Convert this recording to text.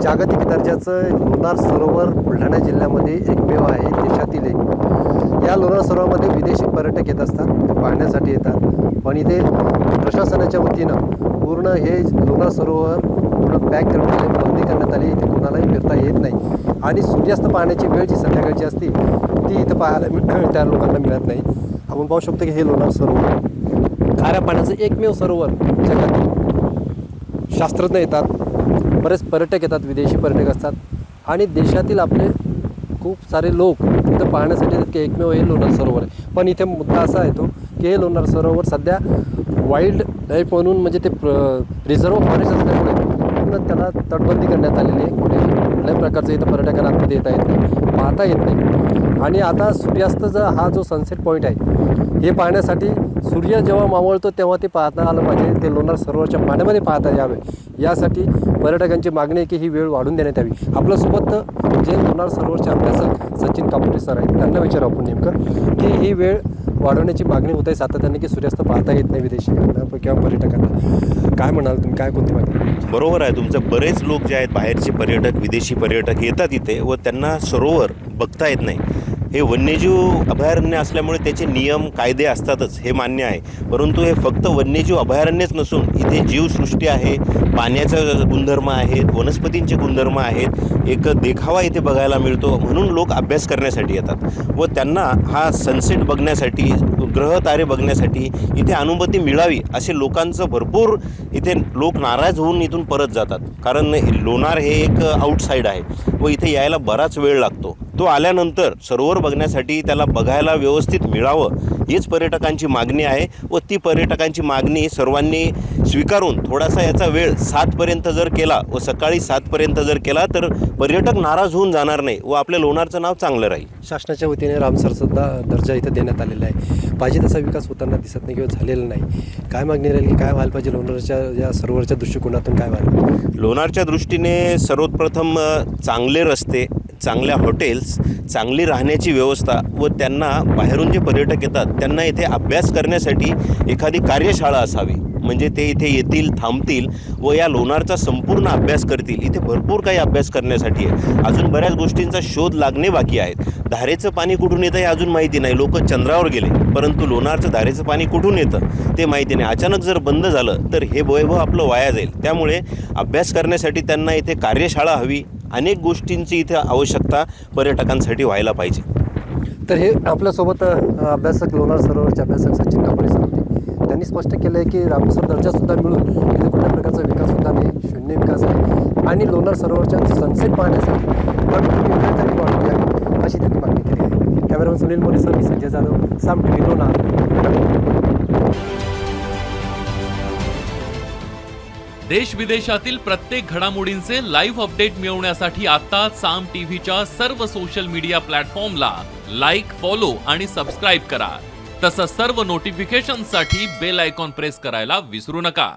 जागतिक दर्जाचं लोणार सरोवर बुलढाणा जिल्ह्यामध्ये एकमेव आहे, देशातील एक। या लोणार सरोवरामध्ये विदेशी पर्यटक येत असतात, ते पाहण्यासाठी येतात, पण इथे प्रशासनाच्या वतीनं पूर्ण हे लोणार सरोवर पूर्ण पॅक करण्यात आले, बंदी करण्यात आली। इथे कोणालाही फिरता येत नाही आणि सूर्यास्त पाहण्याची वेळ जी संध्याकाळची असते ती इथं पाहायला त्या लोकांना मिळत नाही। आपण पाहू शकतो की हे लोणार सरोवर खाऱ्या पाण्याचं एकमेव सरोवर जगात। शास्त्रज्ञ येतात, बरेच पर्यटक येतात, विदेशी पर्यटक असतात आणि देशातील आपले खूप सारे लोक इथं पाहण्यासाठी येतात की एकमेव हे लोणार सरोवर आहे। पण इथे मुद्दा असा येतो की हे लोणार सरोवर सध्या वाईल्ड लाईफ म्हणून म्हणजे ते रिझर्व्ह फॉरेस्ट असल्यामुळे पूर्ण त्याला तटबंदी करण्यात आलेली आहे। कुठल्याही प्रकारचं इथं पर्यटकांना आतमध्ये येता येत नाही, पाहता येत नाही। आणि आता सूर्यास्ताचा हा जो सनसेट पॉईंट आहे हे पाहण्यासाठी सूर्य जेव्हा मावळतो तेव्हा ते पाहता आलं पाहिजे, ते लोणार सरोवरच्या पाण्यामध्ये पाहता यावे, यासाठी पर्यटकांची मागणी आहे की ही वेळ वाढून देण्यात यावी। आपल्यासोबत जे लोणार सरोवरचे अभ्यासक सचिन कापुरे सर आहेत, त्यांना विचारू आपण नेमकं की ही वेळ वाढवण्याची मागणी होत आहे सातत्याने की सूर्यास्त पाहता येत नाही विदेशिकांना किंवा पर्यटकांना, काय म्हणाल तुम्ही, काय कोणती मागणी? बरोबर आहे तुमचं। बरेच लोक जे आहेत बाहेरचे पर्यटक, विदेशी पर्यटक येतात इथे व त्यांना सरोवर बघता येत नाही। हे वन्यजीव अभयारण्य असल्यामुळे त्याचे नियम कायदे असतातच, हे मान्य आहे, परंतु हे फक्त वन्यजीव अभयारण्यच नसून इथे जीवसृष्टी आहे, पाण्याचे गुणधर्म आहेत, वनस्पतींचे गुणधर्म आहेत, एक देखावा इथे बघायला मिळतो, म्हणून लोक अभ्यास करण्यासाठी येतात व त्यांना हा सनसेट बघण्यासाठी, ग्रह तारे बघण्यासाठी इथे अनुमती मिळावी असे लोकांचं भरपूर इथे लोक नाराज होऊन इथून परत जातात। कारण लोणार हे एक आउटसाईड आहे व इथे यायला बराच वेळ लागतो। तो आल्यानंतर सरोवर बघण्यासाठी त्याला बघायला व्यवस्थित मिळावं हीच पर्यटकांची मागणी आहे व ती पर्यटकांची मागणी सर्वांनी स्वीकारून थोडासा याचा वेळ 7पर्यंत जर केला व सकाळी 7पर्यंत जर केला तर पर्यटक नाराज होऊन जाणार नाही व आपल्या लोणारचं नाव चांगलं राहील। शासनाच्या वतीने रामसरचा दर्जा इथं देण्यात आलेला आहे, पाहिजे तसा विकास होताना दिसत नाही किंवा झालेला नाही। काय मागणी राहील की काय व्हायला पाहिजे लोणारच्या या सरोवरच्या दृष्टिकोनातून, काय व्हायला? लोणारच्या दृष्टीने सर्वप्रथम चांगले रस्ते, चांगल्या हॉटेल्स, चांगली राहण्याची व्यवस्था व त्यांना बाहेरून जे पर्यटक येतात त्यांना इथे अभ्यास करण्यासाठी एखादी कार्यशाळा असावी, म्हणजे ते इथे येतील, थांबतील व या लोणारचा संपूर्ण अभ्यास करतील। इथे भरपूर काही अभ्यास करण्यासाठी आहे, अजून बऱ्याच गोष्टींचा शोध लागणे बाकी आहेत। धारेचं पाणी कुठून येतं हे अजून माहिती नाही, लोक चंद्रावर गेले परंतु लोणारचं धारेचं पाणी कुठून येतं ते माहिती नाही। अचानक जर बंद झालं तर हे वैभव आपलं वाया जाईल, त्यामुळे अभ्यास करण्यासाठी त्यांना इथे कार्यशाळा हवी, अनेक गोष्टींची इथे आवश्यकता पर्यटकांसाठी व्हायला पाहिजे। तर हे आपल्यासोबत अभ्यासक, लोणार सरोवरचे अभ्यासक सचिन कापुरे सर होते, त्यांनी स्पष्ट केलं आहे की रामसर दर्जासुद्धा मिळून इथे कुठल्या प्रकारचा विकाससुद्धा नाही, शून्य विकास आहे आणि लोणार सरोवरच्या सनसेट पाहण्यासाठी पण वेळ तरी वाढवू द्या अशी त्यांनी मागणी केली आहे। कॅमेरामन सुनील मोरे सर, मी संजय जाधव, साम TV लोणार। देश विदेशातील प्रत्येक घडामोडींचे लाईव्ह अपडेट मिळवण्यासाठी आता साम टीव्हीच्या सर्व सोशल मीडिया प्लॅटफॉर्मला लाईक, फॉलो आणि सबस्क्राईब करा। तसंच सर्व नोटिफिकेशनसाठी बेल आयकॉन प्रेस करायला विसरू नका।